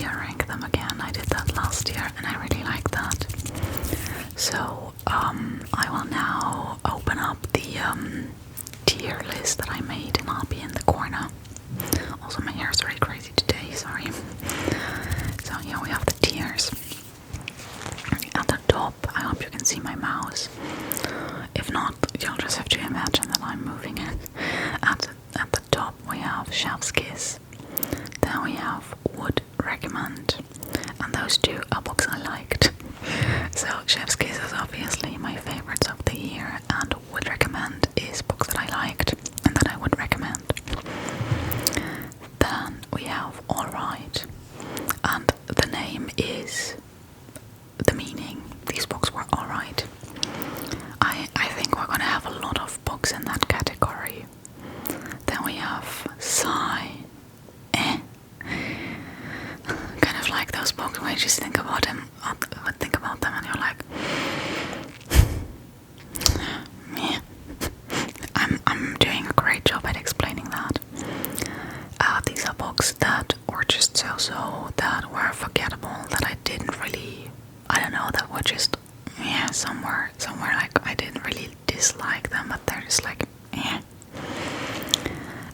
tier rank them again. I did that last year and I really like that. So I will now open up the tier list that I made and I'll be in the corner. Also my hair is really crazy today, sorry. So yeah, we have the tiers. At the top, I hope you can see my mouse. If not, you'll just have to imagine that I'm moving it. At the top we have Chef's Kiss. Then we have Would Recommend. And those two are books I liked. So Chef's Kiss is obviously my favorites of the year, and Would Recommend is books that I liked and that I would recommend. Then we have Alright, and the name is the meaning. These books were alright. I think we're gonna have a lot of books in that category. Then we have Sigh. Kind of like those books where you just think about them and you're like, yeah. I'm doing a great job at explaining that. These are books that were just so, that were forgettable, that I didn't really, I don't know, that were just, yeah, somewhere like I didn't really dislike them, but they're just like, yeah.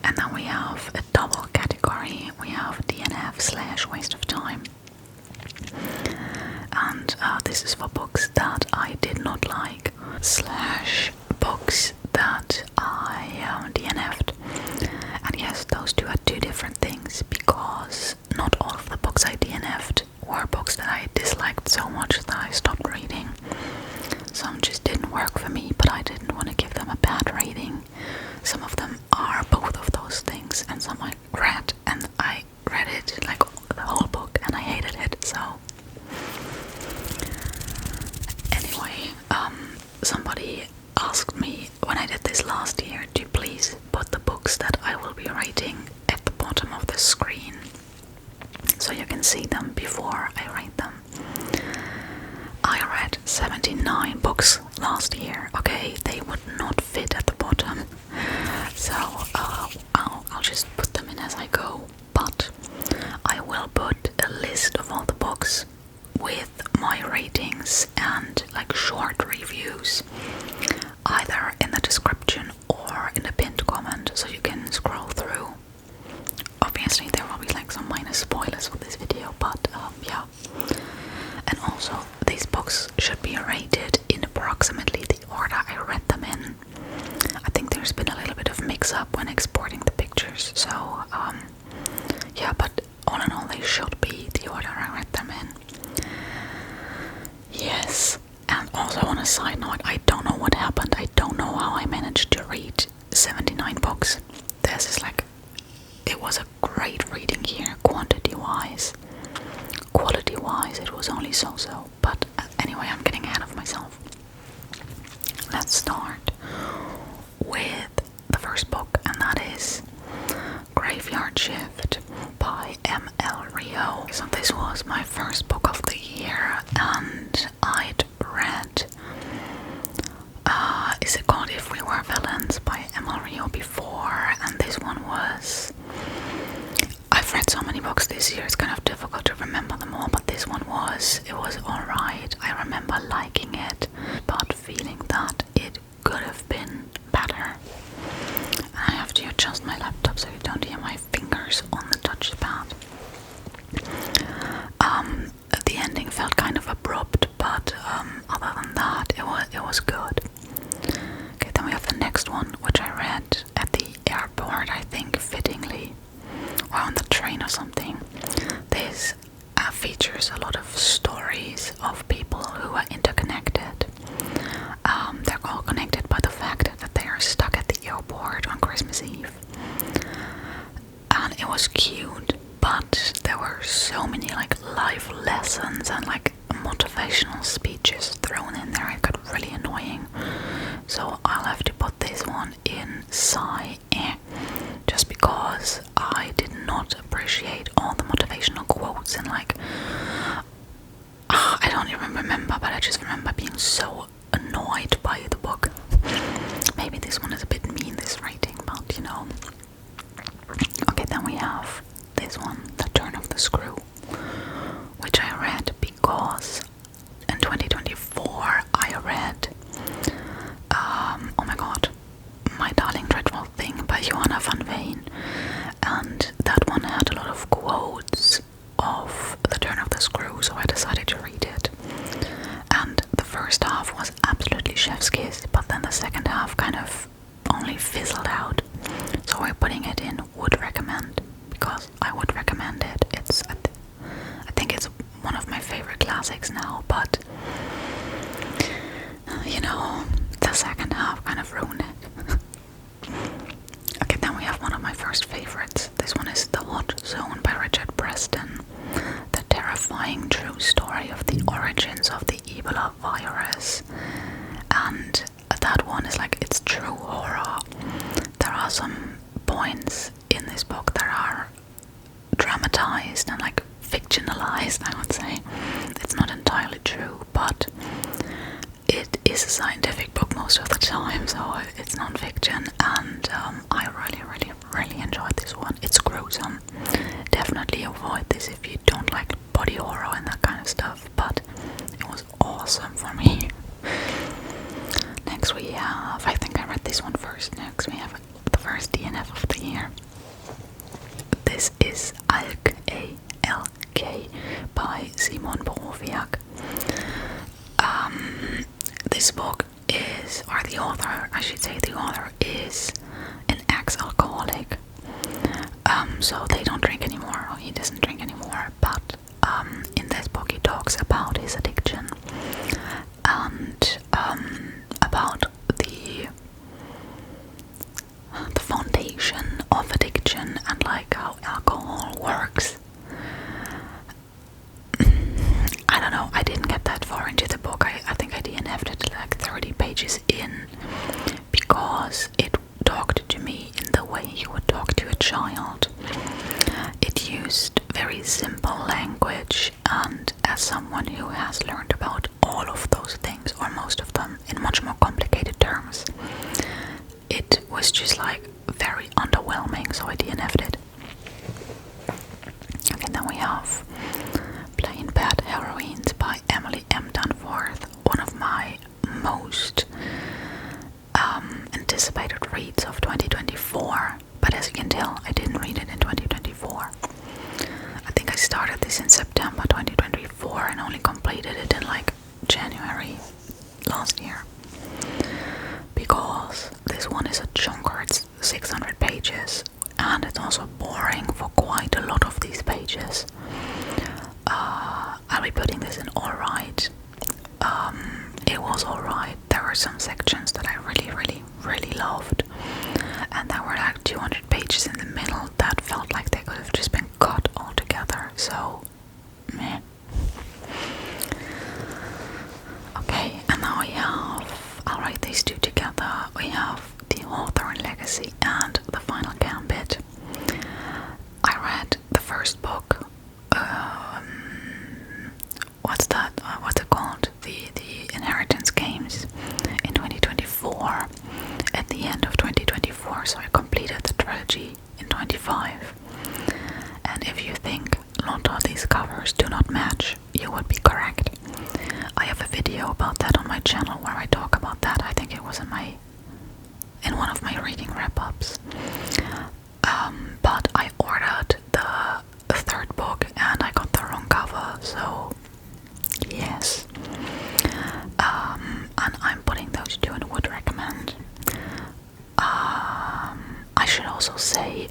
And then we have a double category. We have DNF / waste of time. And this is for books that I did not like / books that I DNF'd. And yes, those two are two different things, because not all of the books I DNF'd were books that I disliked so much that I stopped reading. Some just didn't work for me, but I didn't want to give them a bad rating. Some of them are both of those things, and some I read, and I read it, like the whole book, and I hated it, so. Anyway, somebody asked me when I did this last year to please put the books that I will be rating at the bottom of the screen, so you can see them before I rate them. I read 79 books last year, okay? They would not fit at the bottom, so I'll just put them in as I go, but I will put a list of all the books with my ratings and like short reviews either in the description or in the pinned comment, so you can scroll through. Obviously there will be like some minor spoilers for this video, but yeah. And also, these books should be rated in approximately the order I read them in. I think there's been a little bit of mix-up when exporting the pictures, so yeah, but all in all they should be the order I read them in. Yes, and also on a side note, I don't know what happened. I don't know how I managed to read 79 books. This is like, it was a great reading year, quantity-wise. Quality-wise, it was only so-so, but anyway, I'm getting ahead of myself. Let's start with the first book, and that is Graveyard Shift by M.L. Rio. So this was my first book of the year, and I'd read, is it called If We Were Villains by M.L. Rio before, and this one was, I've read so many books this year, it's kind of difficult to remember them all, but this one was alright. I remember liking it, but feeling that it could have been better. I have to adjust my laptop so you don't hear my fingers on the touchpad. The ending felt kind of abrupt, but other than that, it was good. Okay, then we have the next one, which I read at the airport, I think, fittingly, or on the train or something. This features a lot of stories of people who are interconnected. They're all connected by the fact that they are stuck at the airport on Christmas Eve. And it was cute, but there were so many like life lessons and like motivational speeches thrown in there. It got really annoying. So I'll have to put this one in sigh, just because I did not appreciate all the motivational quotes and like, I don't even remember, but I just remember being so annoyed by the book. Maybe this one is a bit mean, this rating, but you know. Okay, then we have this one, The Turn of the Screw but you know, the second half kind of ruined it. Okay, then we have one of my first favorites. This one is The Hot Zone by Richard Preston. The terrifying true story of the origins of the Ebola virus. And that one is like, it's true horror. There are some points in this book that are dramatized and like fictionalized, I would say. It's not entirely true, but it is a scientific book most of the time, so it's non-fiction, and I really enjoyed this one. It's gruesome. Definitely avoid this if you don't like body horror and that kind of stuff, but it was awesome for me. Next we have, I think I read this one first, next we have the first DNF of the year. This is Alk, A-L-K, by Simon Borowiak. This book is, or the author, I should say, the author is an ex-alcoholic. So they don't drink anymore, or he doesn't drink anymore, but in this book he talks about his addiction and about the foundation of addiction and like how alcohol works. I don't know, I didn't get that far into the book. I think I DNF'd it like 30 pages in because it talked to me in the way you would talk to a child. It used very simple language, and as someone who has learned about all of those things, or most of them, in much more complicated terms, it was just like very underwhelming, so I DNF'd it. Okay, then we have Plain Bad Heroines by Emily M. Dunforth, one of my most anticipated reads of 2024, but as you can tell, I didn't read it in 2024. I think I started this in September 2024 and only completed it in like January last year, because this one is a chunker. It's 600 pages, and it's also boring for quite a lot of these pages. I'll be putting this in alright. It was alright. There were some sections that I really loved, and there were like 200 pages in the middle that felt like they could have just been cut altogether, so meh. Okay, and now we have, I'll write these two together, we have The Hawthorne Legacy and The Final Gambit. I read the first book, what's it called? The Inheritance Games in 2024, at the end of 2024, so I completed the trilogy in 25. And if you think a lot of these covers do not match, you would be correct. I have a video about that on my channel where I talk about that. I think it was in one of my reading wrap-ups. But I ordered the third book and I got the wrong cover, so yes. And I'm putting those two and would recommend. I should also say,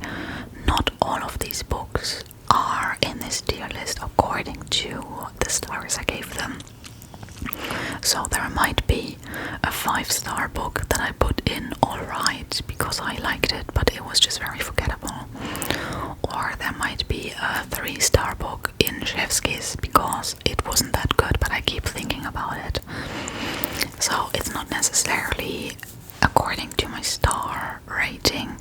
not all of these books are in this tier list according to the stars I gave them. So there might be a 5-star book that I put in alright because I liked it, but it was just very forgettable. Or there might be a 3-star book in chef's kiss because it wasn't that good, but I keep thinking about it. So it's not necessarily according to my star rating.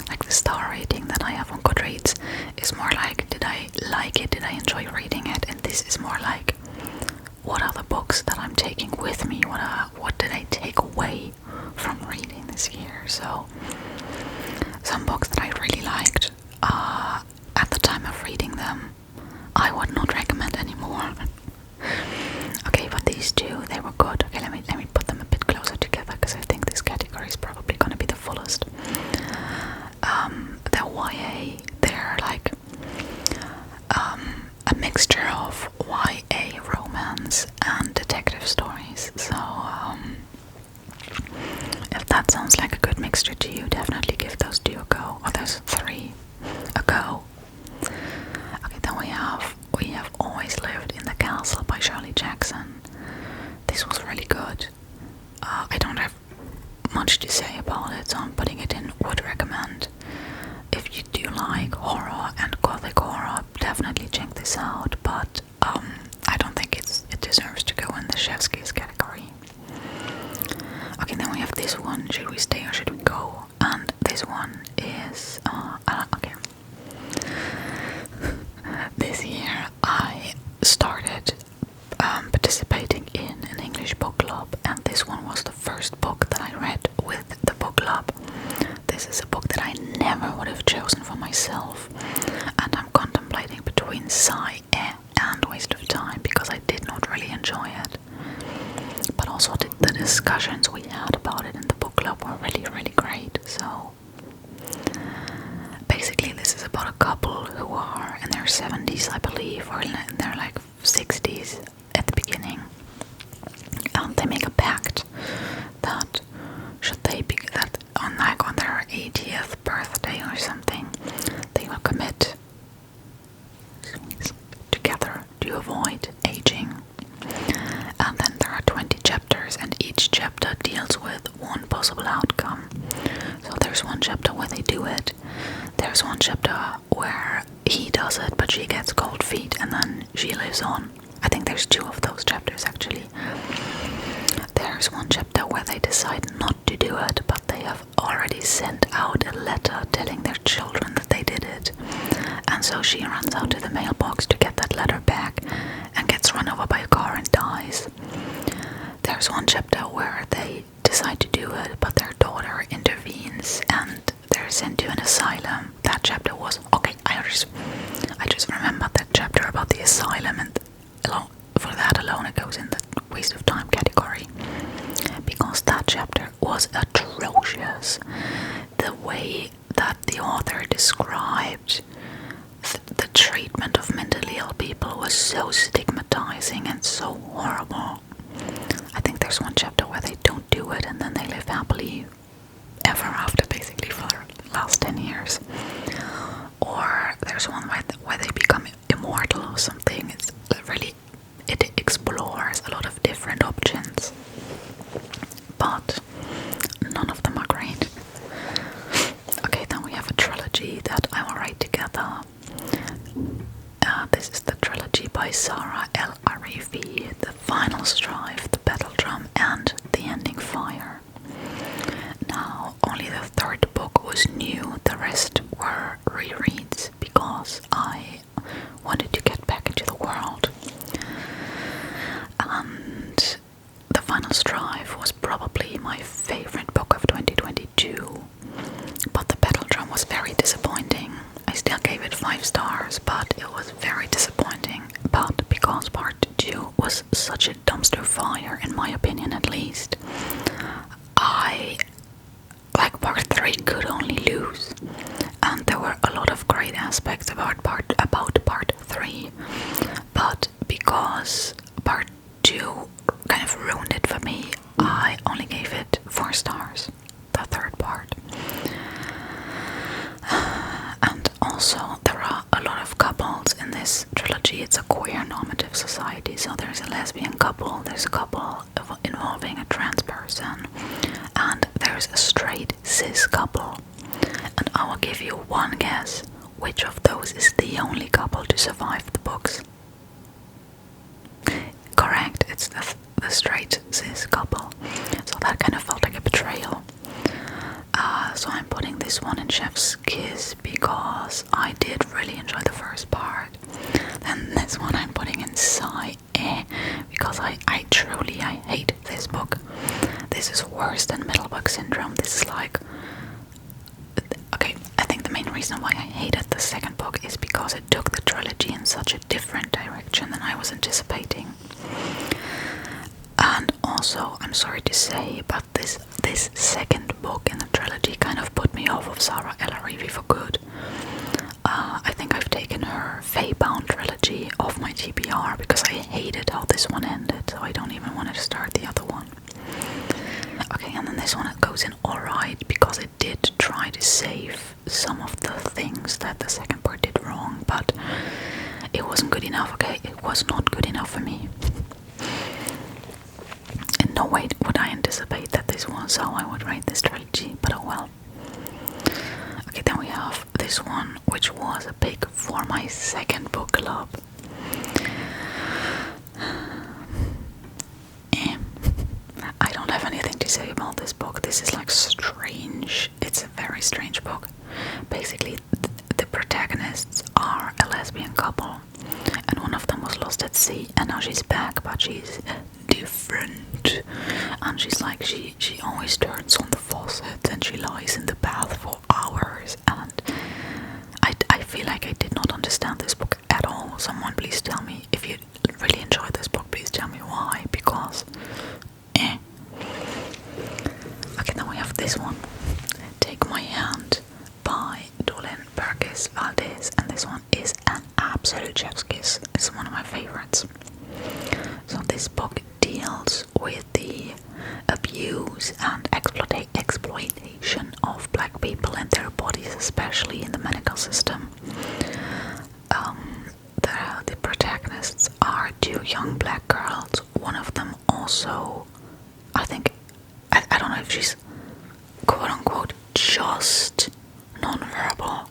Like the star rating that I have on Goodreads is more like, did I like it, did I enjoy reading it? And this is more like, what are the books that I'm taking with me? What did I take away from reading this year? So some books that I really liked at the time of reading them, I would not recommend anymore. Okay, but these two, they were good. Okay, let me put them a bit closer together because I think this category is probably going to be the fullest. They're YA. They're like a mixture of YA romance and detective stories. So if that sounds like a good mixture to you, definitely give those two a go. Or those 3 a go. Okay, then we have Always Lived in the Castle by Shirley Jackson. should we stay or should we go? And this one is okay. This year I started participating in an English book club, and this one was the first book that I read with the book club. This is a book that I never would have chosen for myself, and I'm contemplating between Sigh and Waste of Time because I did not really enjoy it. But also the discussions we had about it in the book club were really, really great. So basically this is about a couple who are in their 70s, I believe, or in their like 60s at the beginning. And they make a pact that should they be that on their 80th birthday or something, they will commit together to avoid aging. And then there are 20 chapters, and each chapter deals with one possible outcome. So there's one chapter where they do it, there's one chapter where he does it but she gets cold feet and then she lives on. I think there's 2 of those chapters actually. There's one chapter where they decide not to do it, but they have already sent out a letter telling their children that they did it. And so she runs out to the mailbox to get that letter back and gets run over by a car and dies. There's one chapter where they decide to do it, but their daughter intervenes and they're sent to an asylum. That chapter was okay. I just remembered that chapter about the asylum, and for that alone it goes in the waste of time category, because that chapter was atrocious. The way that the author described the treatment of mentally ill people was so stigmatizing and so horrible. I think there's one chapter where they don't do it and then they live happily ever after, basically for the last 10 years. Or there's one where they become immortal or something. It explores a lot of different options, but none of them are great. Okay, then we have a trilogy that I will write together. This is the trilogy by Sarah L. Arifi, The Final Strife, The Battle Drum, and The Ending Fire. Now, only the 3rd book was new, the rest were rereads because I wanted to get back into the world. And The Final Strife was probably my favorite book of 2022, but The Battle Drum was very disappointing. I still gave it 5 stars, but it was very disappointing. But because part 2 was such a dumpster fire, in my opinion at least, part 3 could only lose. And there were a lot of great aspects about part 3, but because part 2 kind of ruined it for me, I only gave it 4 stars, the 3rd part. And also there are a lot of couples in this trilogy. It's a queer normative society, so there's a lesbian couple, there's a couple involving a trans person, and there's a straight cis couple. And I will give you one guess which of those is the only couple to survive the books. Correct, it's the straight cis couple. So that kind of felt like a betrayal. So I'm putting this one in Chef's Kiss because I did really enjoy the first part. Then this one I'm putting in Sigh because I truly hate this book. This is worse than Middlebuck Syndrome. This is like... Okay, I think the main reason why I hated the 2nd book is because it took the trilogy in such a different direction than I was anticipating. And also, I'm sorry to say, but this 2nd book in the trilogy kind of put me off of Sarah L. Arifi for good. I think I've taken her Feybound trilogy off my TBR because I hated how this one ended, so I don't even want to start the other one. Okay, and then this one goes in alright because it did try to save some of the things that the 2nd part did wrong, but it wasn't good enough, okay? It was not good enough for me. In no way would I anticipate that this was how I would rate this trilogy, but oh well. Okay, then we have this one, which was a pick for my 2nd book club. I don't have anything to say about this book. this is like strange. It's a very strange book. Basically, the protagonists are a lesbian couple, and one of them was lost at sea, and now she's back, but she's different. And she's like, she always turns on the faucet, and she lies in the bath for hours. And I feel like I did not understand this book at all. Someone please tell me, if you really enjoyed this book, please tell me why, because Okay, then we have this one, Take My Hand by Dolin Burgess Valdez, and this one is an absolute chef's kiss. It's one of my favorites. So this book deals with the abuse and exploitation of black people and their bodies, especially in the medical system. The protagonists are two young black girls. One of them also, I don't know if she's quote unquote just non-verbal,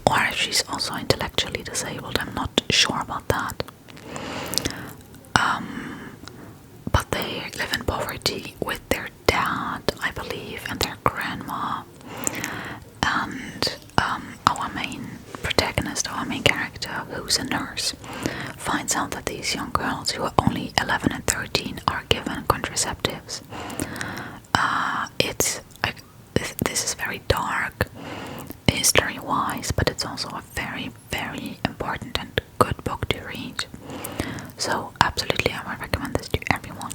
or if she's also intellectually disabled. I'm not sure about that. But they live in poverty with their dad, I believe, and their grandma. And our main protagonist, our main character, who's a nurse, finds out that these young girls, who are only 11 and 13, are given contraceptives. This is very dark history-wise, but it's also a very, very important and good book to read. So absolutely, I would recommend this to everyone.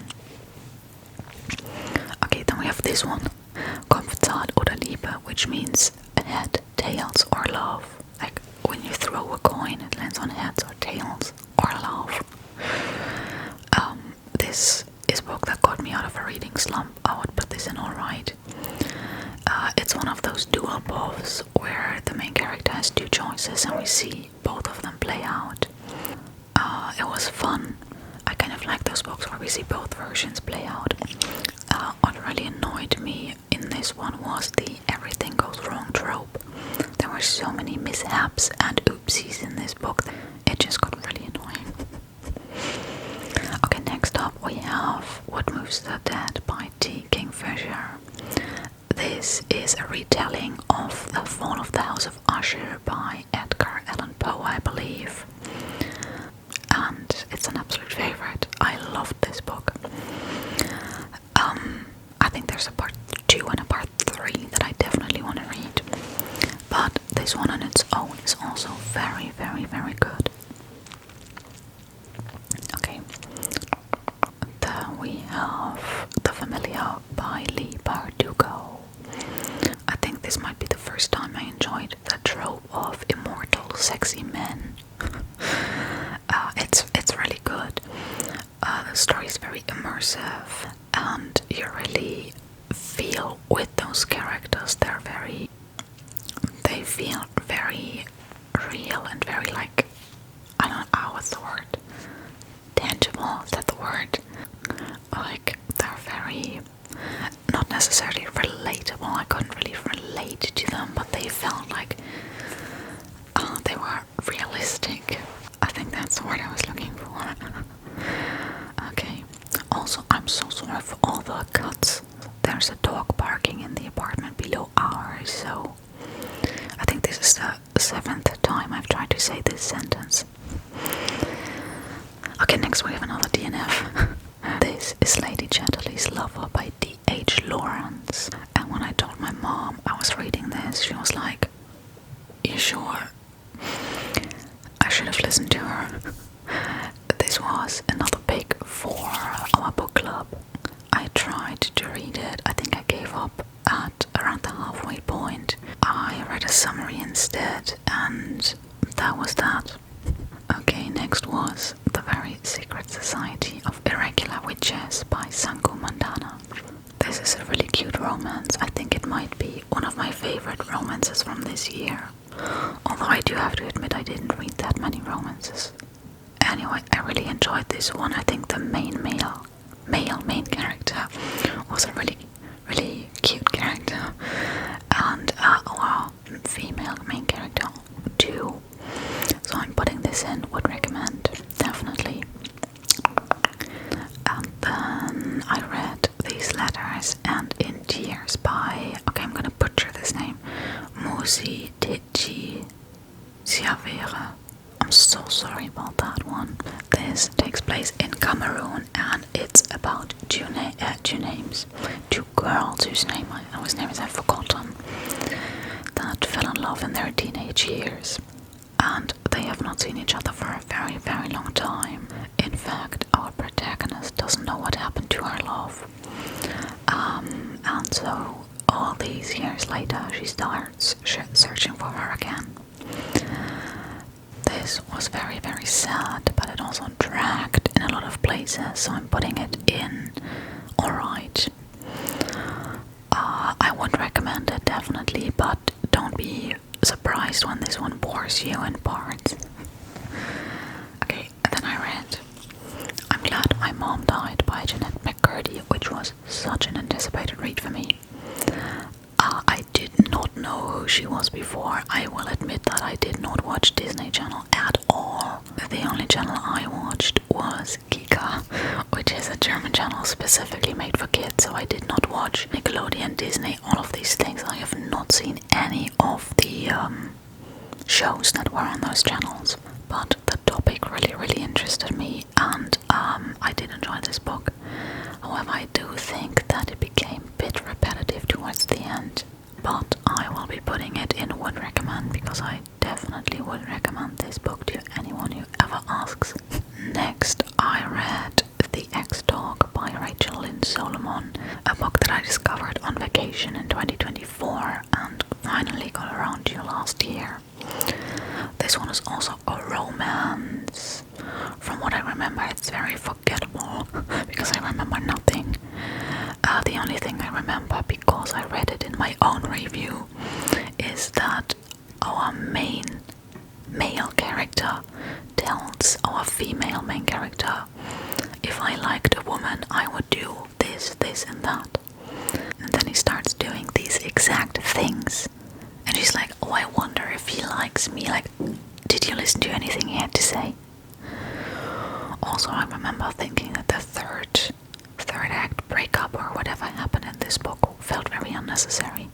Okay, then we have this one, Kopfzahl oder Liebe, which means head, tails, or love. Like when you throw a coin, it lands on heads or tails or love. This is a book that got me out of a reading slump. I would put this in alright. It's one of those dual boths where the main character has two choices and we see both of them play out. It was fun. I kind of like those books where we see both versions play out. What really annoyed me in this one was the everything goes wrong trope. There were so many mishaps and oopsies in this book that it just got really annoying. Okay, next up we have What Moves the Dead by T. Kingfisher. This is a retelling of The Fall of the House of Usher by Edgar Allan Poe, I believe. And it's an absolute favorite. I loved this book. I think there's a part 2 and a part 3 that I definitely want to read. But this one on its own is also very, very, very good. Okay. Then we have The Familiar by Lee Bardugo. I think this might be the first time I enjoyed the trope of immortal, sexy men. It's really good. The story is very immersive, and you really feel with those characters. They feel very real and very like, I don't know, what's the word? Tangible, is that the word? Like, they're very, not necessarily relatable. I couldn't really relate to them, but they felt like they were realistic. I think that's the word I was looking for. Okay. Also, I'm so sorry for all the cuts. There's a dog barking in the apartment below ours, so I think this is the 7th time I've tried to say this sentence. Okay, next we have another DNF. This is Lady Chatterley's Lover by D.H. Lawrence. And when I told my mom I was reading this, she was like, "You sure?" I should have listened to her. This was another pick for our book club. I tried to read it. I think I gave up at around the halfway point. I read a summary instead, and that was that. Okay, next was The Very Secret Society of Irregular Witches by Sangu Mandana. This is a really cute romance. I think it might be one of my favorite romances from this year. Although I do have to admit I didn't read that many romances. Anyway, I really enjoyed this one. I think the male main character was a really, really cute character. And our female main character too. So I'm putting this in, would recommend, definitely. And then I read These Letters and In about that one. This takes place in Cameroon, and it's about two girls whose names I've forgotten, that fell in love in their teenage years, and they have not seen each other for a very, very long time. In fact, our protagonist doesn't know what happened to her love, and so all these years later she starts searching for her again. This was very, very sad, but it also dragged in a lot of places, so I'm putting it in alright. I would recommend it definitely, but don't be surprised when this one bores you in parts. Okay, then I read I'm Glad My Mom Died by Jeanette McCurdy, which was such an anticipated read for me. I did not know who she was before. I will admit that I did not watch Disney Channel at all. The only channel I watched was Kika, which is a German channel specifically made for kids, so I did not watch Nickelodeon, Disney, all of these things. I have not seen any of the shows that were on those channels. But the topic really, really interested me, and I did enjoy this book. However, I do think that it became a bit repetitive towards the end, but I will be putting it in would recommend, because I definitely would recommend this book to anyone who ever asks. Next, I read The X-Dog by Rachel Lynn Solomon, a book that I discovered on vacation in 2024 and finally got around to last year. This one is also a romance. From what I remember, it's very forgettable because I remember nothing. The only thing I remember, because I read it in my own review, is that our main male character tells our female main character, if I liked a woman, I would do this, this, and that. And then he starts doing these exact things. And she's like, oh, I wonder if he likes me. Like, did you listen to anything he had to say? Also, I remember thinking that the third act breakup or whatever happened in this book felt very unnecessary.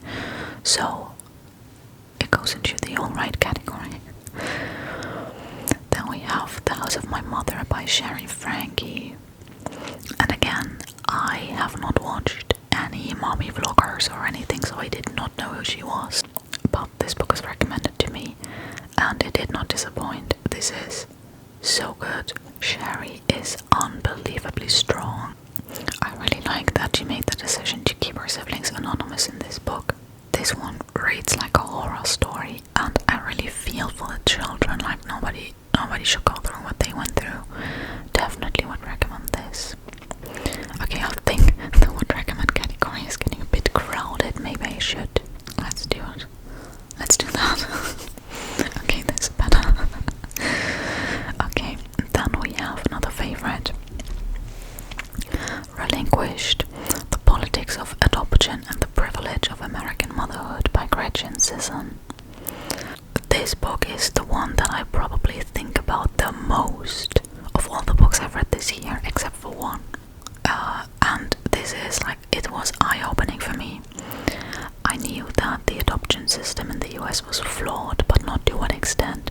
So, it goes into the alright category. Then we have The House of My Mother by Sherry Frankie. And again, I have not watched any mommy vloggers or anything, so I did not know who she was. But this book was recommended to me, and it did not disappoint. This is so good. Sherry is unbelievably strong. I really like that she made the decision to keep her siblings anonymous in this book. This one reads like a horror story, and I really feel for the children, like nobody should go through what they went through. Definitely would recommend this. Okay, I think the would recommend category is getting a bit crowded. Maybe I should. Let's do it. Let's do that. Okay, this is better. Okay, then we have another favorite. Relinquished: The Politics of Adoption and the Privilege of American Motherhood by Gretchen Sisson. This book is the one that I probably think about the most of all the books I've read this year, except for one. And this is like, it was eye-opening for me. I knew that the adoption system in the US was flawed, but not to what extent.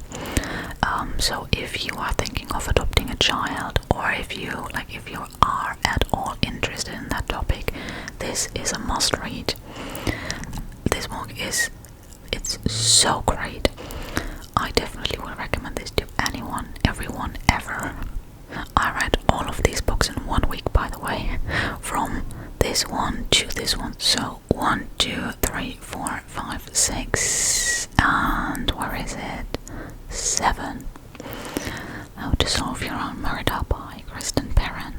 So if you are thinking of adopting a child, or if you are at all interested in that topic, this is a must-read. This book it's so great. I definitely would recommend this to anyone, everyone, ever. I read all of these books in 1 week, by the way, from this one to this one. So 1, 2, 3, 4, 5, 6, and where is it? 7. How to Solve Your Own Murder by Kristen Perrin.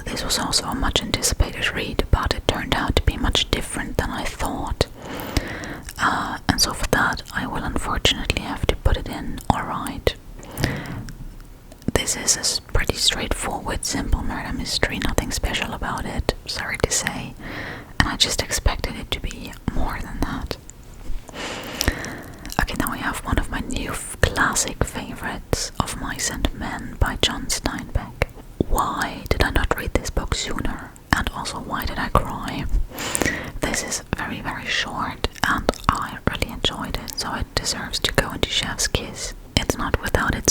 This was also a much anticipated read, but it turned out to be much different than I thought. And so for that, I will unfortunately have to put it in alright. This is a pretty straightforward, simple murder mystery, nothing special about it, sorry to say, and I just expected it to be more than that. Okay, now we have one of my new classic favorites, Of Mice and Men by John Steinbeck. Why did I not read this book sooner? And also, why did I cry? This is very, very short, and I really enjoyed it, so it deserves to go into Chef's Kiss. It's not without its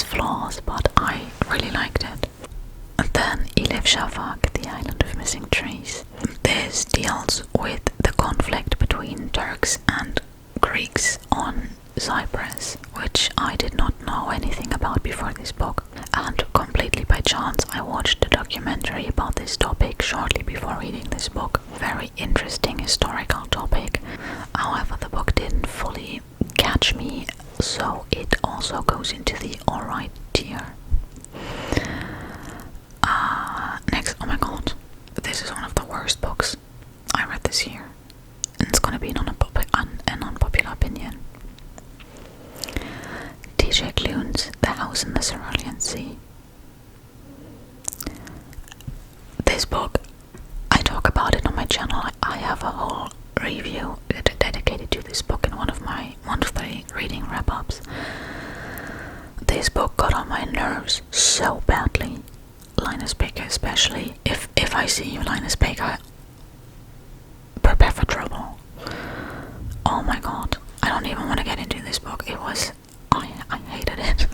Shafak, the Island of Missing Trees. This deals with the conflict between Turks and Greeks on Cyprus, which I did not know anything about before this book, and completely by chance I watched a documentary about this topic shortly before reading this book. Very interesting historical topic. However, the book didn't fully catch me, so it also goes into the alright tier. Next, oh my god, this is one of the worst books I read this year, and it's gonna be an unpopular opinion. TJ Klune's The House in the Cerulean Sea. This book, I talk about it on my channel. I have a whole review dedicated to this book in one of my monthly reading wrap-ups. This book got on my nerves so badly. Linus Baker especially. If I see you, Linus Baker, prepare for trouble. Oh my god, I don't even want to get into this book. It was, I hated it.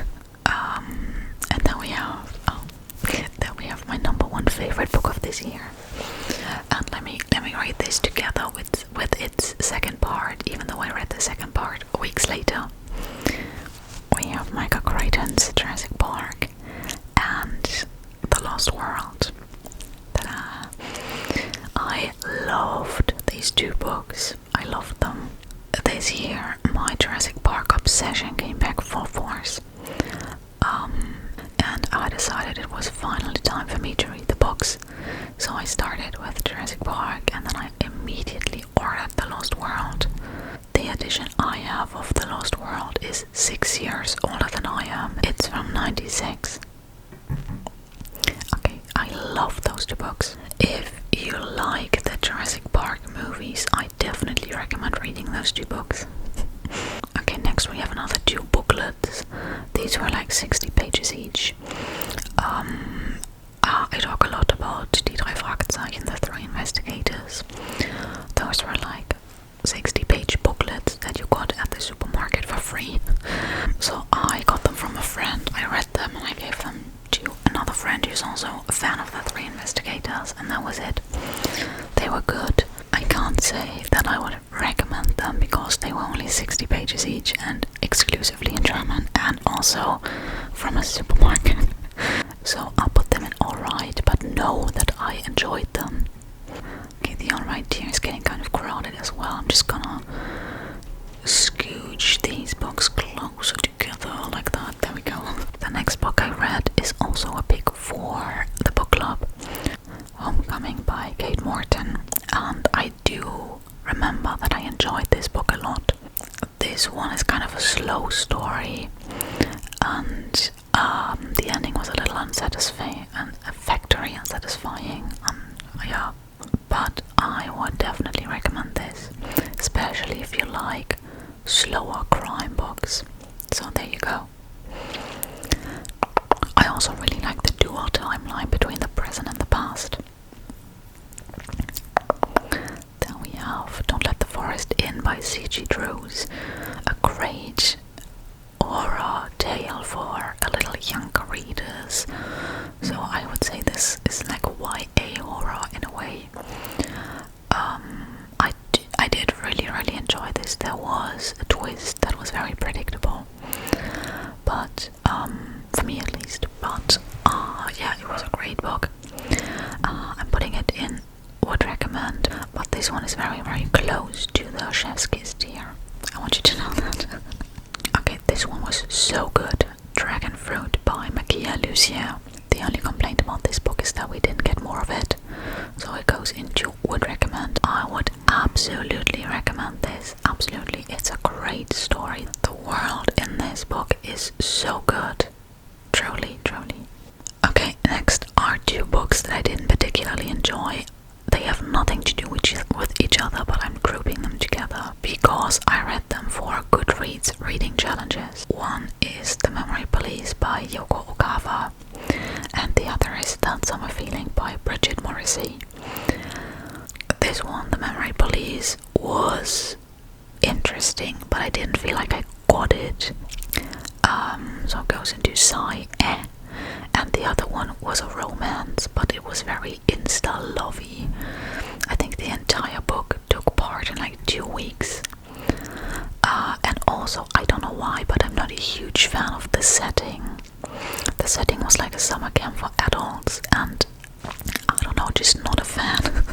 And then we have my number one favorite book of this year. And let me read this together with its second part, even though I read the second part weeks later. We have Micah Crichton's Jurassic Park and The Lost World. Ta-da! I loved these two books. I loved them. This year, my Jurassic Park obsession came back full force. And I decided it was finally time for me to read the books. So I started with Jurassic Park, and then I immediately ordered The Lost World. The edition I have of The Lost World is 6 years older than I am. It's from 96. Okay, I love those two books. If you like the Jurassic Park movies, I definitely recommend reading those two books. Okay, next we have another two booklets. These were like 60 pages each. I talk a lot about Die drei Fragezeichen, the three investigators. Those were like 60-page booklets that you got at the supermarket for free. So I got them from a friend, I read them, and I gave them to another friend who's also a fan of the three investigators, and that was it. They were good. I can't say that I would recommend them because they were only 60 pages each and exclusively in German and also from a supermarket. So I'll put them in alright, but know that I enjoyed them. Okay, the alright tier is getting kind of crowded as well. I'm just gonna scooch these books closer together like that. There we go. The next book I read is also a pick for the book club. Homecoming by Kate Morton. And I do remember that I enjoyed this book a lot. This one is kind of a slow story, and the ending was a little unsatisfying and very unsatisfying. Yeah, but I would definitely recommend this, especially if you like slower crime books. So there you go. I also really like the dual timeline between the present and the past. Then we have Don't Let the Forest In by C.G. Drews, a great horror tale for a little younger readers. So I would say this is like a YA horror in a way. I did really enjoy this. There was a twist that was very predictable, but for me at least. But yeah, it was a great book. I'm putting it in would recommend, but this one is very close to the Chef's Kiss tier. I want you to know that. Okay, this one was so good. Dragon Fruit by Makia Lucier. The only complaint about this book is that we didn't get more of it, so it goes into would recommend. I would absolutely recommend this. Absolutely, it's a great story. The world in this book is so good. Truly. Okay, next are two books that I didn't particularly enjoy. They have nothing to do with each other, but I'm grouping them together because I read them for Goodreads reading challenges. One is The Memory Police by Yoko Okawa, and the other is That Summer Feeling by Bridget Morrissey. This one, The Memory Police, was interesting, but I didn't feel like I got it. So it goes into sigh, and and the other one was a romance, but it was very insta-lovey. I think the entire book took part in like 2 weeks. And also, I don't know why, but I'm not a huge fan of the setting. The setting was like a summer camp for adults, and I don't know, just not a fan.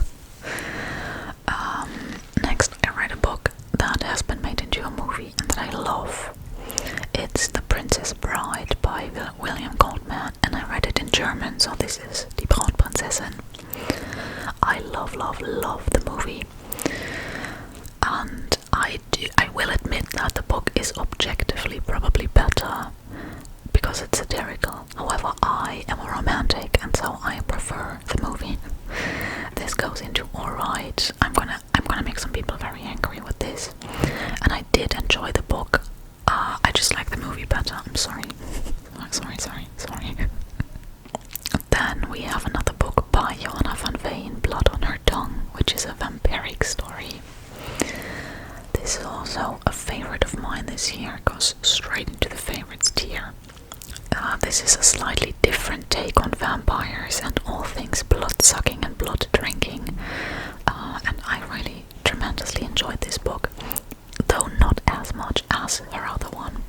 Next, I read a book that has been made into a movie and that I love. It's The Princess Bride by William Goldman, and I read it in German, so this is Die Brautprinzessin. I love the movie. And I will admit that the book is objectively probably better because it's satirical. However, I am a romantic, and so I prefer the movie. This goes into alright. I'm gonna make some people very angry with this. And I did enjoy the book. I just like the movie better. I'm sorry. Sorry. Then we have another book by Johanna van Veen, Blood on Her Tongue, which is a vampiric story. This is also a favorite of mine this year. It goes straight into the favorites tier. This is a slightly different take on vampires and all things blood-sucking and blood-drinking. And I really tremendously enjoyed this book, though not as much as her other one.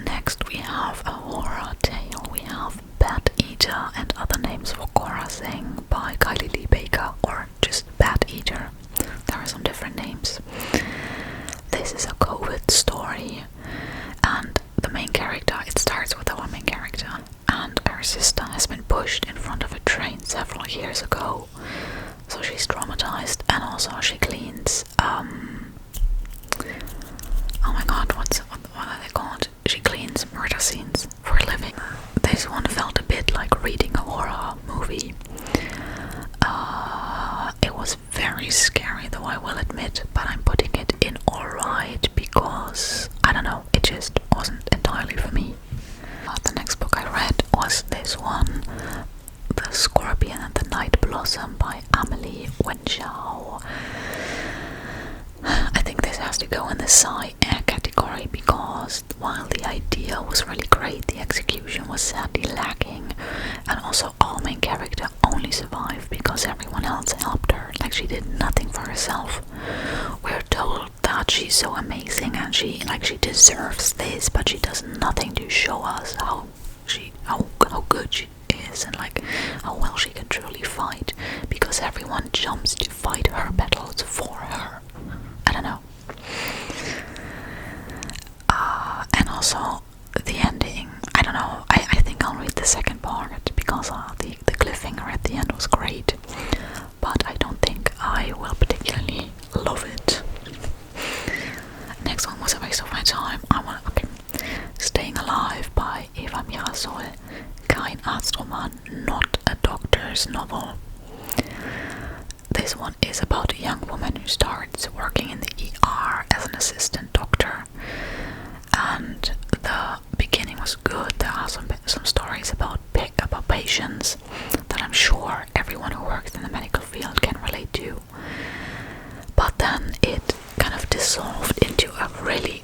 Next we have a horror tale. We have Bat Eater and Other Names for Cora Singh by Kylie Lee Baker, or just Bat Eater. There are some different names. This is a COVID story, and the main character, it starts with our main character, and her sister has been pushed in front of a train several years ago, so she's traumatized, and also she cleans, oh my god, what are they called? She cleans murder scenes for a living. This one felt a bit like reading a horror movie. It was very scary, though, I will admit, but I'm putting it in alright because, I don't know, it just wasn't entirely for me. The next book I read was this one, The Scorpion and the Night Blossom by Amelie Wenchow. I think this has to go in the sci category because while the idea was really great, the execution was sadly lacking, and also our main character only survived because everyone else helped her. Like, she did nothing for herself. We're told that she's so amazing and she deserves this, but she does nothing to show us how good she is and like how well she can truly fight, because everyone jumps to fight her battles for her. I don't know. And also the ending, I don't know, I think I'll read the second part because the cliffhanger at the end was great, but I don't think I will particularly love it. Next one was a waste of my time. Staying Alive by Eva Mirasol. Kein Arztroman, not a doctor's novel. This one is about a young woman who starts working in the ER as an assistant doctor, and the beginning was good. There are some stories about patients that I'm sure everyone who works in the medical field can relate to, but then it kind of dissolved into a really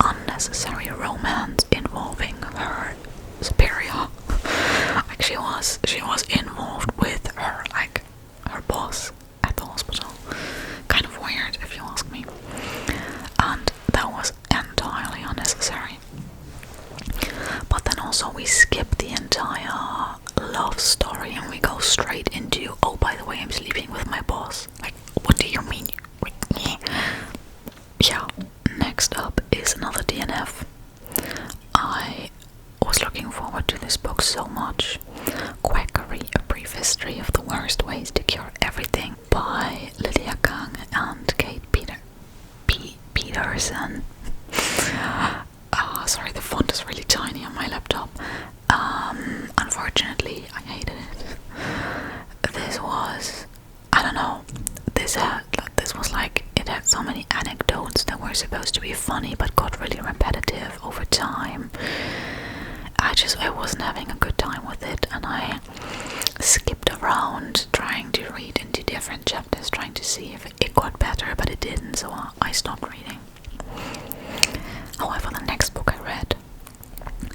unnecessary romance involving her superior. Like, she was involved with her boss at the hospital. Kind of weird, if you ask me. And that was entirely unnecessary. But then also we skip the entire love story and we go straight into, oh, by the way, I'm sleeping with my boss. Like, what do you mean? Yeah. Next up is another DNF. I was looking forward to this book so much. Quackery, A Brief History of the Worst Ways to Cure Everything by Lydia Kang and Kate Peterson. Sorry, the font is really tiny on my laptop. Unfortunately, I hated it. This was, I don't know, this was like, it had so many anecdotes that were supposed to be funny but got really repetitive over time. I wasn't having a good time with it, and I skipped around trying to read into different chapters, trying to see if it got better, but it didn't, so I stopped reading. However, the next book I read,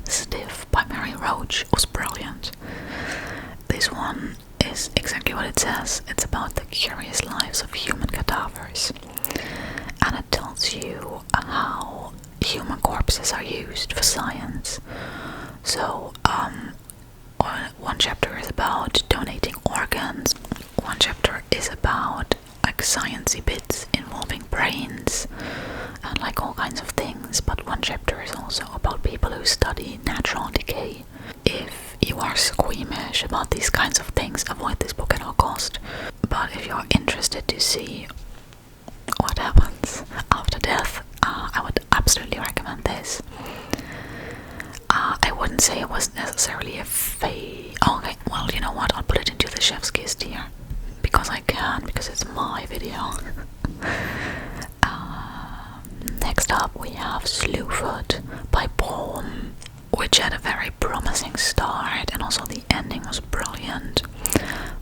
Stiff by Mary Roach, was brilliant. is about donating organs. One chapter is about like sciencey bits involving brains and like all kinds of things, but one chapter is also about people who study natural decay. If you are squeamish about these kinds of things, avoid this book at all cost. But if you're interested to see what happens after death, I would absolutely recommend this. I wouldn't say it was necessarily a okay, well, you know what, I'll put it into the chef's kiss tier. Because I can, because it's my video. Next up we have Slewfoot by Brom, which had a very promising start, and also the ending was brilliant.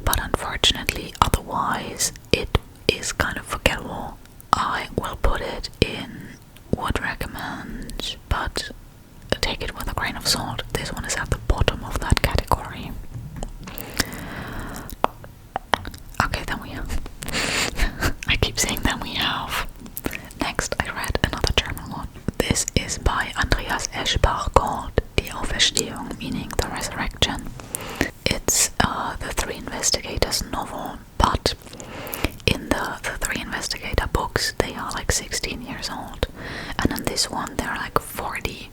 But unfortunately, otherwise, it is kind of forgettable. I will put it in would recommend, but take it with a grain of salt. This one is at the bottom of that category. Okay, then we have I keep saying then we have. Next I read another German one. This is by Andreas Eschbach called Die Auferstehung, meaning the resurrection. It's the Three Investigators novel, but in the Three Investigator books they are like 16 years old, and in this one they're like 40,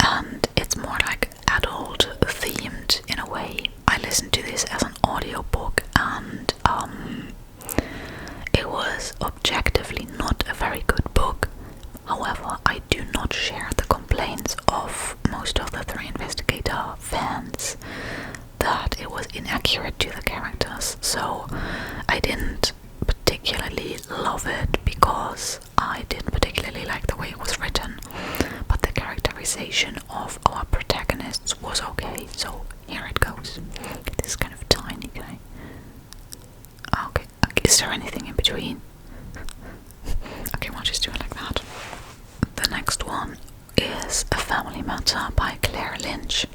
and it's more like adult themed in a way. I listened to this as an audiobook, and it was objectively not a very good book. However, I do not share the complaints of most of the Three Investigator fans that it was inaccurate to the characters, so I didn't particularly love it because I didn't particularly like the way it was written, but the characterization of our protagonists was okay, so here it goes. This is kind of tiny, okay? Okay, is there anything in between? Okay, we'll just do it like that. The next one is A Family Matter by Claire Lynch,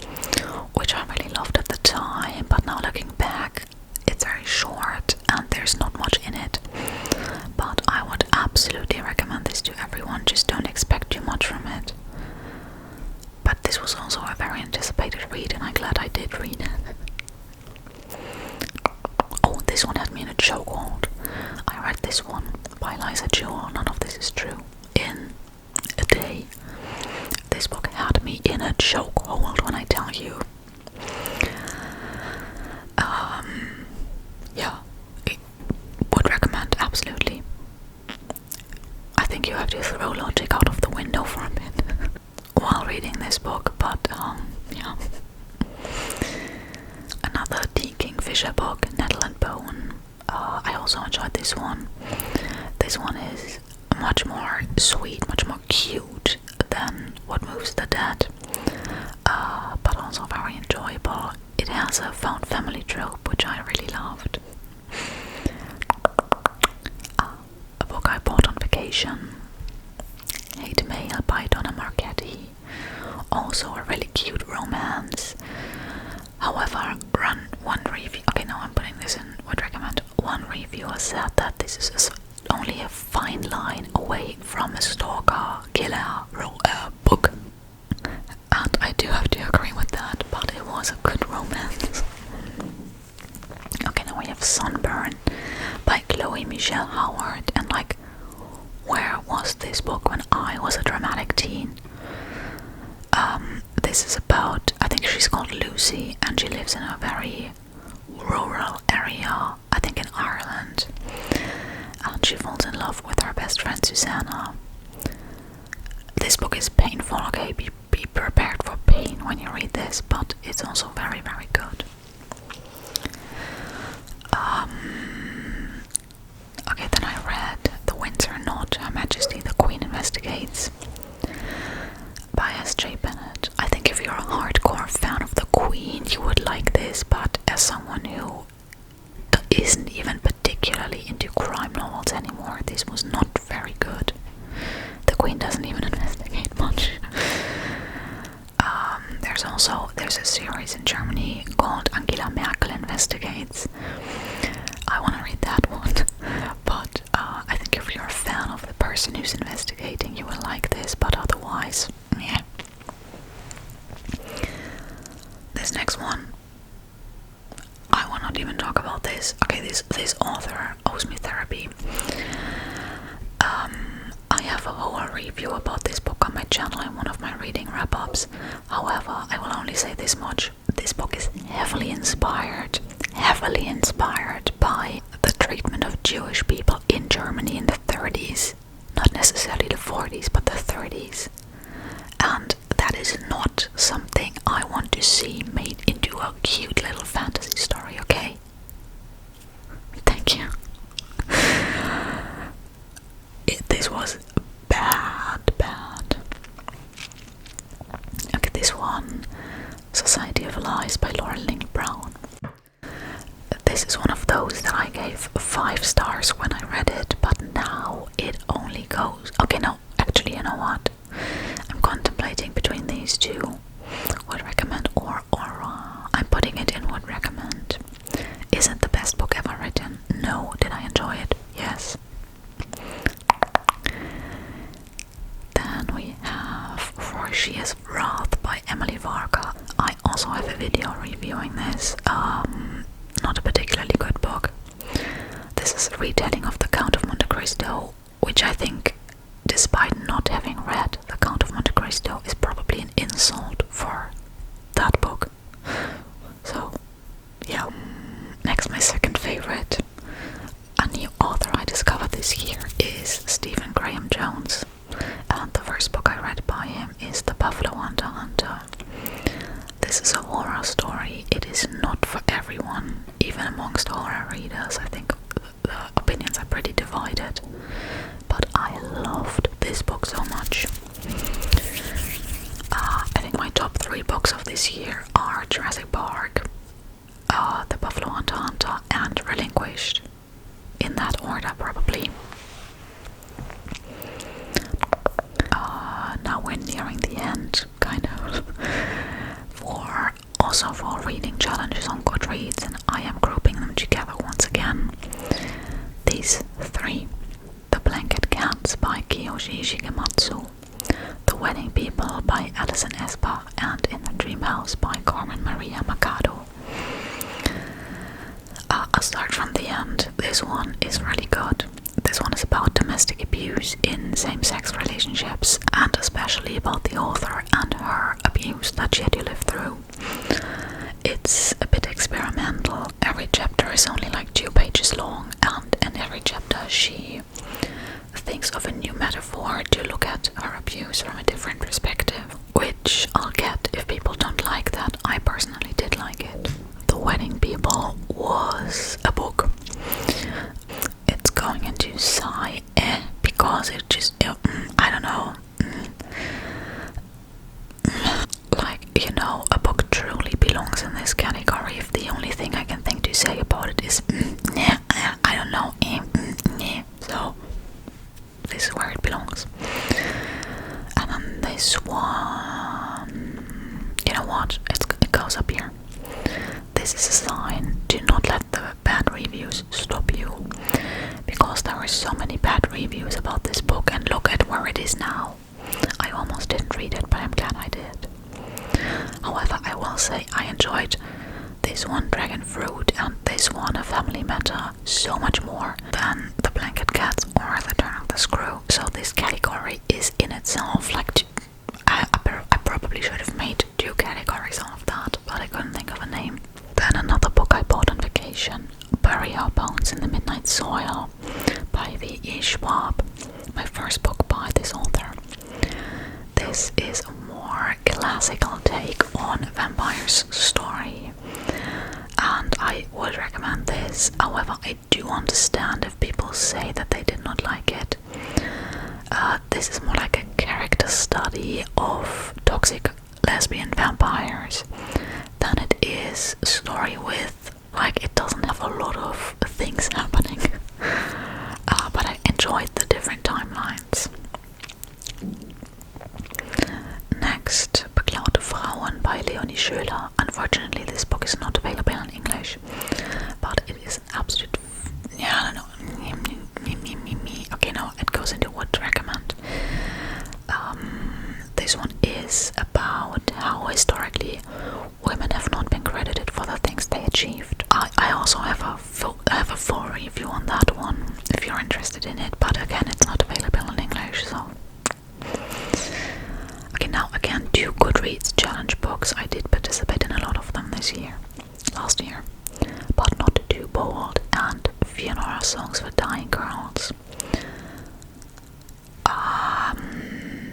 which I really loved at the time, but now looking back, it's very short and there's not much in it. But I would absolutely recommend this to everyone, just don't expect too much from it. But this was also a very anticipated read, and I'm glad I did read it. Oh, this one had me in a chokehold. I read this one by Liza Jewell, none of this is true, in a day. This book had me in a chokehold when I tell you. Yeah, would recommend, absolutely. I think you have to throw logic out of the window for a bit while reading this book, but yeah. Another D. Kingfisher book, Nettle and Bone. I also enjoyed this one. This one is much more sweet, much more cute than What Moves the Dead, but also very enjoyable. It has a found family trope, which I really loved. A book I bought on vacation, Hate Mail by Donna Marchetti. Also a really cute romance. However, one review, okay, now I'm putting this in, would recommend. One reviewer said that this is only a fine line away from a stalker killer book. And I do have to agree with that, but it was a good romance. Okay, now we have Sunburn by Chloe Michelle Howard, and like, where was this book when I was a dramatic teen? This is about, I think she's called Lucy, and she lives in a very rural area, I think in Ireland, and she falls in love with her best friend Susanna. This book is painful, okay, be prepared for pain when you read this, but it's also very, very good. Okay, then I read The Windsor Knot, Her Majesty the Queen Investigates by S.J. Bennett. I think if you're a hardcore fan of the Queen, you would like this, but as someone who isn't even particularly into crime novels anymore, this was not very good. The Queen doesn't even investigate much. There's a series in Germany called Angela Merkel Investigates. I want to read that one, but I think if you're a fan of the person who's investigating, you will like this, but otherwise, yeah. This next one, won't even talk about this. Okay, this author owes me therapy. I have a whole review about this book on my channel in one of my reading wrap-ups. However, I will only say this much. This book is heavily inspired by the treatment of Jewish people in Germany in the 30s. Not necessarily the 40s, but the 30s. And that is not something I want to see made into a cute little fantasy story, okay? Thank you. This was bad. Okay, this one, Society of Lies by Laura Lynn Brown. This is one of those that I gave 5 stars when I read it, but now it only goes... Okay, no, actually, you know what? I'm contemplating between these two. Would recommend or I'm putting it in would recommend. Is it the best book ever written? No. Did I enjoy it? Yes. Then we have For She Is Wrath by Emily Varga. I also have a video reviewing this. Not a particularly good book. This is a retelling of The Count of Monte Cristo, which I think, despite not having read The Count of Monte Cristo, is probably an insult for that book. So, yeah. Next, my second favorite. A new author I discovered this year is Stephen Graham Jones. And the first book I read by him is The Buffalo Hunter. This is a horror story. It is not for everyone, even amongst horror readers. I think the opinions are pretty divided. But I loved this book so much. I think my top 3 books of this year are Jurassic Park, The Buffalo Hunter, and Relinquished. In that order, probably. Now we're nearing the end, kind of. Also for reading challenges on Goodreads, and I am grouping them together once again. These 3. The Blanket Cats by Kiyoshi Shigematsu, The Wedding People by Alison Espa, and In the Dream House by Carmen Maria Machado. I'll start from the end. This one is really good. This one is about domestic abuse in same-sex relationships, and especially about the author and her abuse that she had to live through. It's a bit experimental. Every chapter is only like 2 pages long, and in every chapter she thinks of a new metaphor to look at her abuse from a different perspective, which I'll get if people don't like that. I personally did like it. The Wedding People was a book. It's going into sigh because it just, I don't know. Like, you know, a book truly belongs in this category if the only thing I can think to say about it is I don't know. So this is where it belongs. And then this one, you know what, it goes up here. This is a sign. Do not let the bad reviews stop you, because there are so many bad reviews about this book, and look at where it is now. I almost didn't read it, but I'm glad I did. However, I will say I enjoyed this one, Dragon Fruit, and this one, A Family Matter, so much more than The Blanket Cats or The Turn of the Screw. So this category is in itself like I probably should have made 2 categories out of that, but I couldn't think of a name. Then another book I bought on vacation, Bury Our Bones in the Midnight Soil by V.E. Schwab, my first book by this author. This is a more classical take on a vampire's story, and I would recommend this. However, I do understand if people say that they did not like it. This is more like a character study of toxic lesbian vampires than it is a story with, like, it doesn't have a lot of things happening. But I enjoyed the different timelines. Next, Beklaute Frauen by Leonie Schöler. Unfortunately, this book is not available in English, but it is an absolute... yeah, I don't know. Okay, no, it goes into what to recommend. This one is about how historically women have not been credited for the things they achieved. I also interested in it, but again, it's not available in English, so. Okay, now again, 2 Goodreads challenge books. I did participate in a lot of them last year, but Not Too Bold and Funeral Songs for Dying Girls.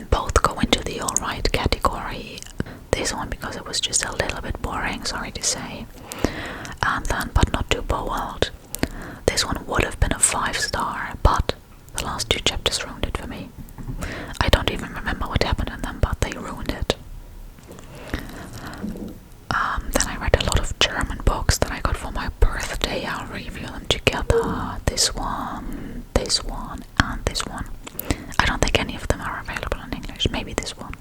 Both go into the alright category. This one because it was just a little bit boring, sorry to say. And then But Not Too Bold. This one would have been a 5-star, but the last 2 chapters ruined it for me. I don't even remember what happened in them, but they ruined it. Then I read a lot of German books that I got for my birthday. I'll review them together. This one, and this one. I don't think any of them are available in English. Maybe this one.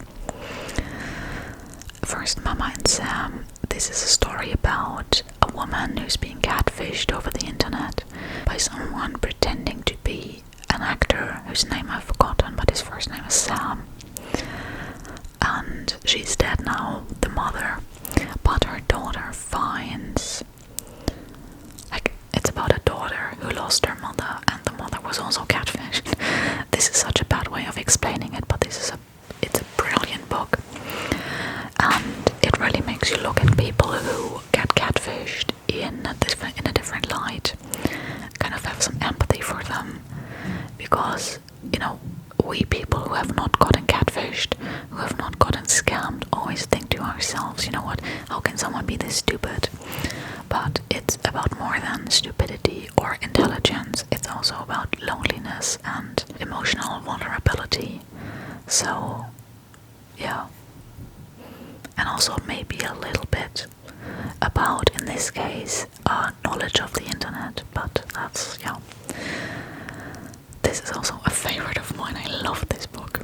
First, Mama and Sam. This is a story about a woman who's being catfished over the internet by someone pretending to be an actor whose name I've forgotten, but his first name is Sam. And she's dead now, the mother, but her daughter finds... it's about a daughter who lost her mother, and the mother was also catfished. This is such a bad way of explaining it, but it's a brilliant book. And it really makes you look at people who get catfished in a different light. Kind of have some empathy for them. Because, we people who have not gotten catfished, who have not gotten scammed, always think to ourselves, you know what, how can someone be this stupid? But it's about more than stupidity or intelligence. It's also about loneliness and emotional vulnerability. So, yeah. And also maybe a little bit about, in this case, knowledge of the internet. But that's, yeah. This is also a favorite of mine. I love this book.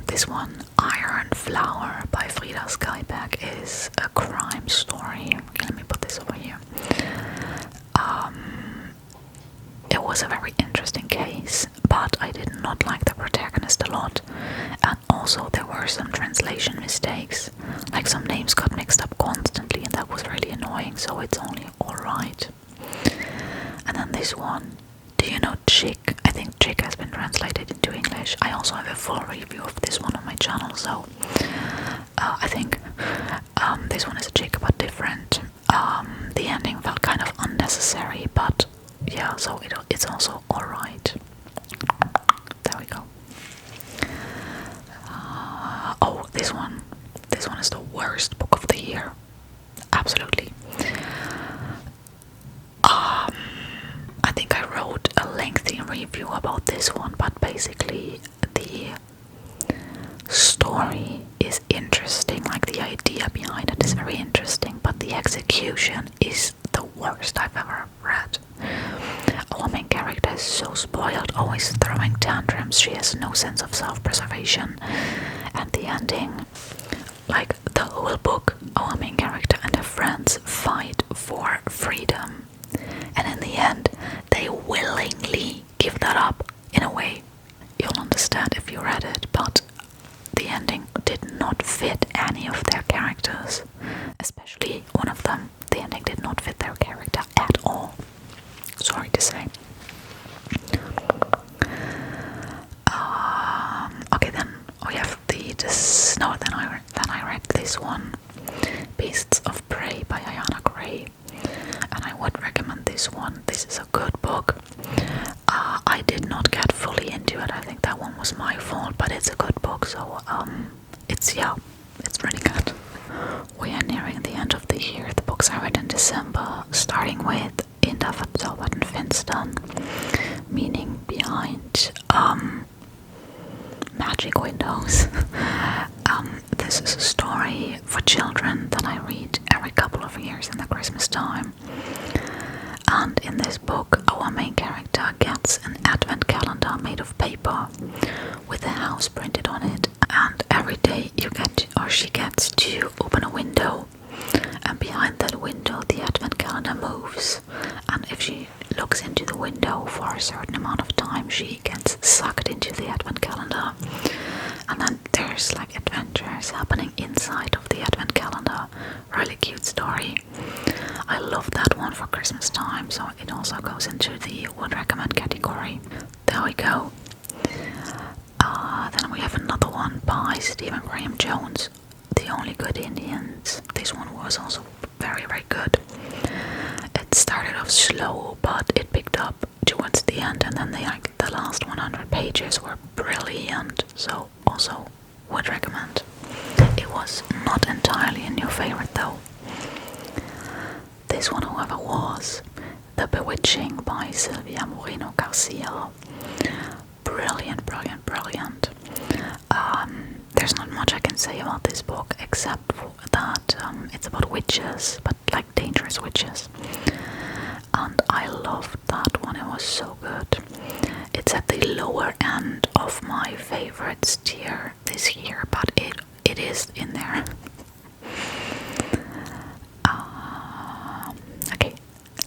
This one, Iron Flower by Frida Skyback, is a crime story. Okay, let me put this over here. It was a very interesting case, but I did not like the protagonist a lot. And also there were some translation mistakes. Like some names got mixed up constantly, and that was really annoying, so it's only alright. And then this one, do you know Chick? I think Chick has been translated into English. I also have a full review of this one on my channel, so I think this one is a Chick but different. The ending felt kind of unnecessary, but yeah, so it's also alright. There we go. Oh, this one is the worst book of the year. Absolutely. I think I wrote a lengthy review about this one, but basically the story is interesting, like the idea behind it is very interesting, but the execution is the worst I've ever read. Our main character is so spoiled, always throwing tantrums. She has no sense of self-preservation, and the ending, like the whole book, our main character and her friends fight for freedom, and in the end they willingly give that up. In a way, you'll understand if you read it, but the ending did not fit any of their characters, especially one of them. The ending did not fit their character at all. Sorry to say. Okay, then we have then I read this one, Beasts of Prey by Ayana Gray, and I would recommend this one. This is a good book. I did not get fully into it. I think that one was my fault, but it's a good book, so it's really good. We are nearing the end of the year. The books I read in December, starting with In der verzauberten Fenstern, meaning behind magic windows. This is a story for children that I read every couple of years in the Christmas time. And in this book, our main character gets an advent calendar made of paper with a house printed on it, and every day she gets to open a window, and behind that window the advent calendar moves, and if she looks into the window for a certain amount of time, she gets sucked into the advent calendar. And then there's like adventures happening inside of the advent calendar. Really cute story. I love that one one for Christmas time, so it also goes into the would recommend category. There we go. Then we have another one by Stephen Graham Jones, The Only Good Indians. This one was also very, very good. It started off slow, but it picked up towards the end, and then the last 100 pages were brilliant, so also would recommend. It was not entirely a new favorite though. This one, however, was The Bewitching by Silvia Moreno Garcia. Brilliant, brilliant, brilliant. There's not much I can say about this book except for that it's about witches, but like dangerous witches. And I loved that one, it was so good. It's at the lower end of my favorites tier this year, but it is in there. Okay,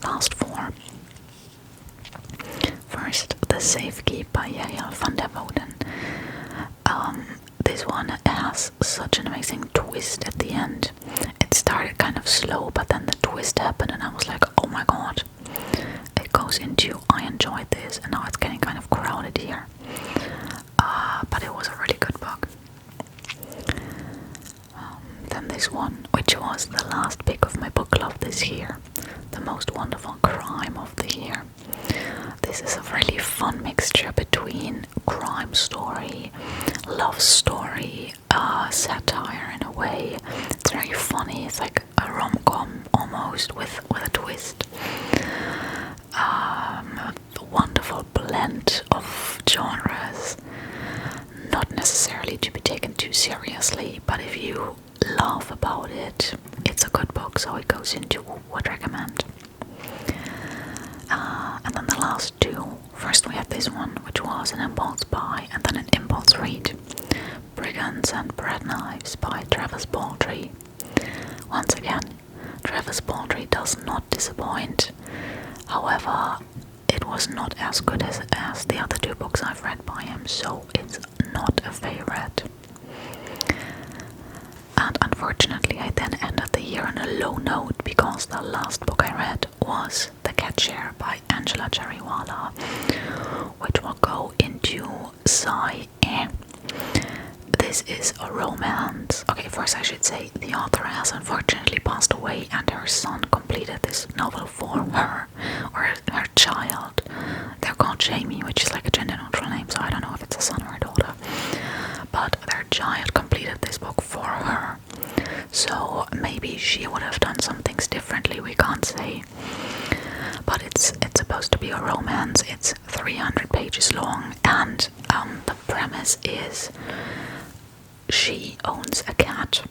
last four. First, The Safekeep by Yael van der Wouden. This one has such an amazing twist at the end. It started kind of slow, but then the twist happened and I was like, oh my god. It goes into, I enjoyed this, and now it's getting kind of crowded here. But it was a really good book. Then this one, which was the last pick of my book club this year. The Most Wonderful Crime of the Year. This is a really fun mixture between crime story, love story, satire in a way. It's very funny. It's like a rom-com almost with a twist. A wonderful blend of genres. Not necessarily to be taken too seriously, but if you laugh about it, it's a good book, so it goes into would recommend. And then the last two. First we had this one, which was an impulse buy and then an impulse read. Brigands and Bread Knives by Travis Baldry. Once again, Travis Baldry does not disappoint. However, it was not as good as the other two books I've read by him, so it's not a favorite. And unfortunately, I then ended the year on a low note because the last book I read was The Cat Chair by Angela Jariwala, which will go into Sigh. This is a romance. Okay, first I should say the author has unfortunately passed away and her son completed this novel for her, or her child. They're called Jamie, which is like a gender neutral name, so I don't know if it's a son or a daughter. But their child completed this book for her. So maybe she would have done some things differently, we can't say. But it's supposed to be a romance. It's 300 pages long, and the premise is she owns a cat.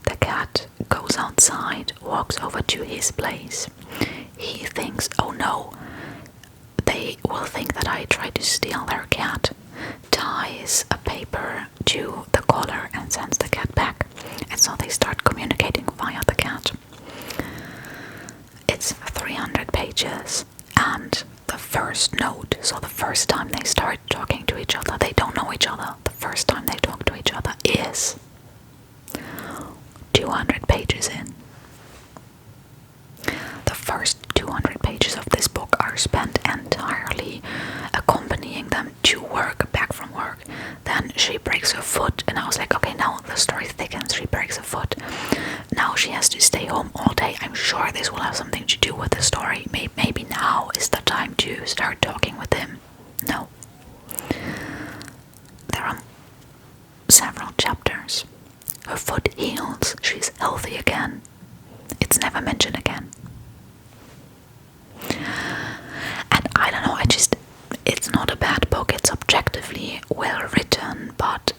The cat goes outside, walks over to his place. He thinks, oh no, they will think that I tried to steal their cat. Ties a paper to the collar and sends the cat back. And so they start communicating via the cat. It's 300 pages, and the first note, so the first time they start talking to each other, they don't know each other. The first time they talk to each other is 200 pages in. The first 200 pages of this book are spent entirely accompanying them to work, back from work. Then she breaks her foot, and I was like, okay, now the story thickens. She breaks her foot. Now she has to stay home all day. I'm sure this will have something to do with the story. Maybe now is the time to start talking with him. No. There are several chapters. Her foot heals. She's healthy again. It's never mentioned again. And I don't know, it's not a bad book. It's objectively well written, but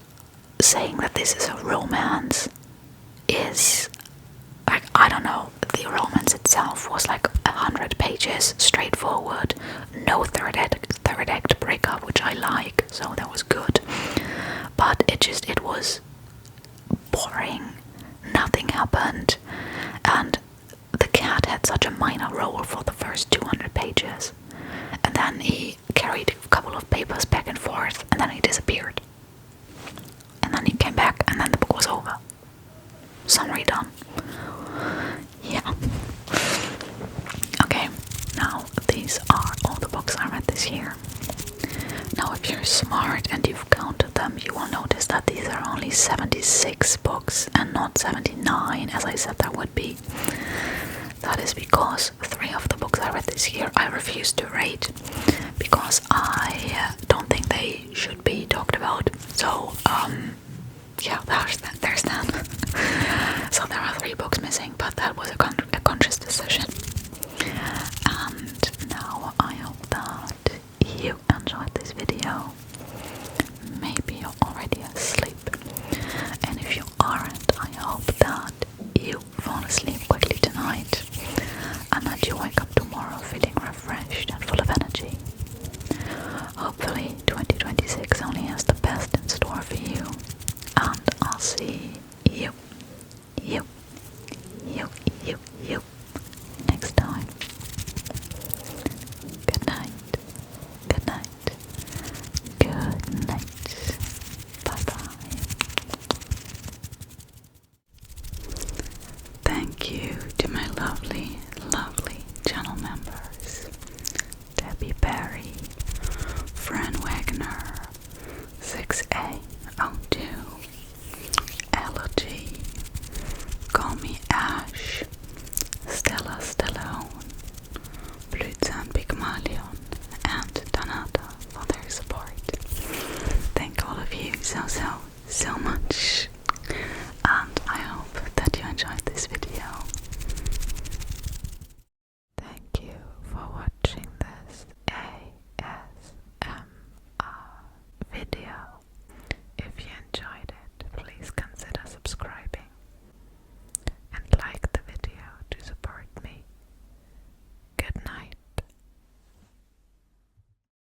saying that this is a romance is, like, I don't know. The romance itself was like 100 pages, straightforward, no third act breakup, which I like, so that was good. But it was boring. Nothing happened, and the cat had such a minor role for the first 200 pages. And then he carried a couple of papers back and forth, and then he disappeared. And then he came back, and then the book was over. Summary done. Yeah. Okay. 76 books and not 79 as I said there would be. That is because 3 of the books I read this year I refuse to rate because I don't think they should be talked about. So, yeah, there's that. So there are 3 books missing, but that was a conscious decision. And now I hope that you enjoyed this video. Maybe you're already asleep, and if you aren't, I hope that you fall asleep quickly tonight and that you wake up tomorrow feeling refreshed and full of energy. Hopefully 2026 only has the best in store for you, and I'll see you next time. Good night. Good night. Good night. Bye bye. Thank you to my lovely channel members. Debbie Berry, Fran Wagner, 6A02, Elegy, Call Me Ash, Stella Stallone, Blutzan Pygmalion, and Donata for their support. Thank all of you so